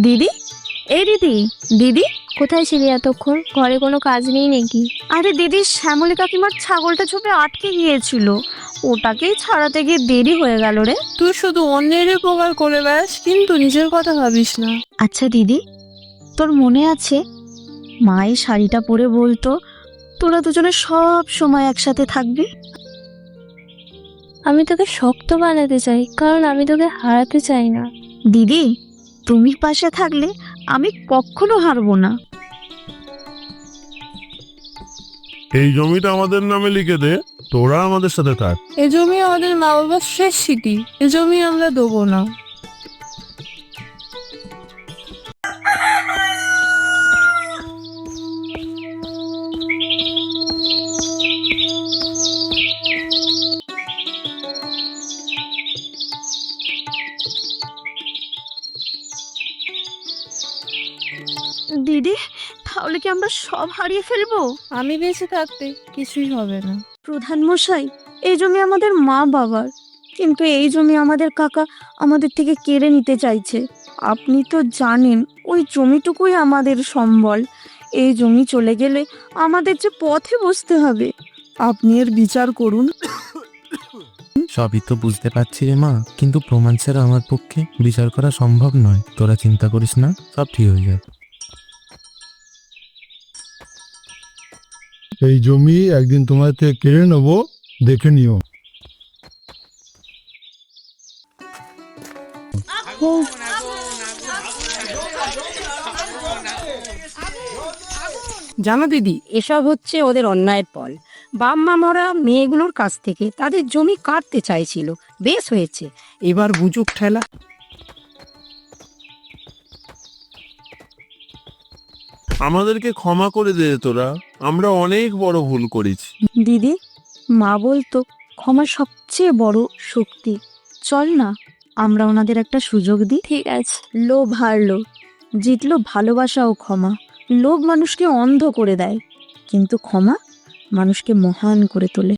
দিদি, এই দিদি, দিদি কোথায় ছিলি এতক্ষণ? ঘরে কোনো কাজ নেই নাকি? আরে দিদি, শ্যামলী কাকিমার ছাগলটা ঝোপে আটকে গিয়েছিল, ওটাকেই ছাড়াতে গিয়ে দেরি হয়ে গেল রে। তুই শুধু অন্যের উপকার করে বেড়াস, কিন্তু নিজের কথা ভাবিস না। আচ্ছা দিদি, তোর মনে আছে মা এই শাড়িটা পরে বলতো তোরা দুজনে সব সময় একসাথে থাকবি? আমি তোকে শক্ত বানাতে চাই, কারণ আমি তোকে হারাতে চাই না। দিদি, তুমি পাশে থাকলে আমি কখনো হারবো না। এই জমিটা আমাদের নামে লিখে দে, তোরা আমাদের সাথে থাক। এ জমি আমাদের মা বাবার শেষ স্মৃতি, এ জমি আমরা দেবো না। দিদি, তাহলে কি আমরা সব হারিয়ে ফেলবো? আমি বেঁচে থাকতে কিছুই হবে না। প্রধান মশাই, এই জমি আমাদের মা বাবার, কিন্তু এই জমি আমাদের কাকা আমাদের থেকে কেড়ে নিতে চাইছে। আপনি তো জানেন ওই জমিটুকুই আমাদের সম্বল। এই জমি চলে গেলে আমাদের যে পথে বসতে হবে। আপনি এর বিচার করুন। সবই তো বুঝতে পারছি রে মা, কিন্তু প্রমাণ ছাড়া আমার পক্ষে বিচার করা সম্ভব নয়। তোরা চিন্তা করিস না, সব ঠিক হয়ে যাবে। এই জমি একদিন তোমার থেকে কেড়ে নেবো, দেখে নিও। জানো দিদি, এসব হচ্ছে ওদের অন্যায়ের ফল। বাপ মামারা মেয়েগুলোর কাছ থেকে তাদের জমি কাটতে চাইছিল, বেশ হয়েছে, এবার বুঝুক ঠেলা। আমাদেরকে ক্ষমা করে দে তোরা, আমরা অনেক বড় ভুল করেছি। দিদি, মা বলতো ক্ষমা সবচেয়ে বড় শক্তি। চল না, আমরা ওনাদের একটা সুযোগ দিই। ঠিক আছে। লোভ হারলো, জিতলো ভালোবাসা ও ক্ষমা। লোভ মানুষকে অন্ধ করে দেয়, কিন্তু ক্ষমা মানুষকে মহান করে তোলে।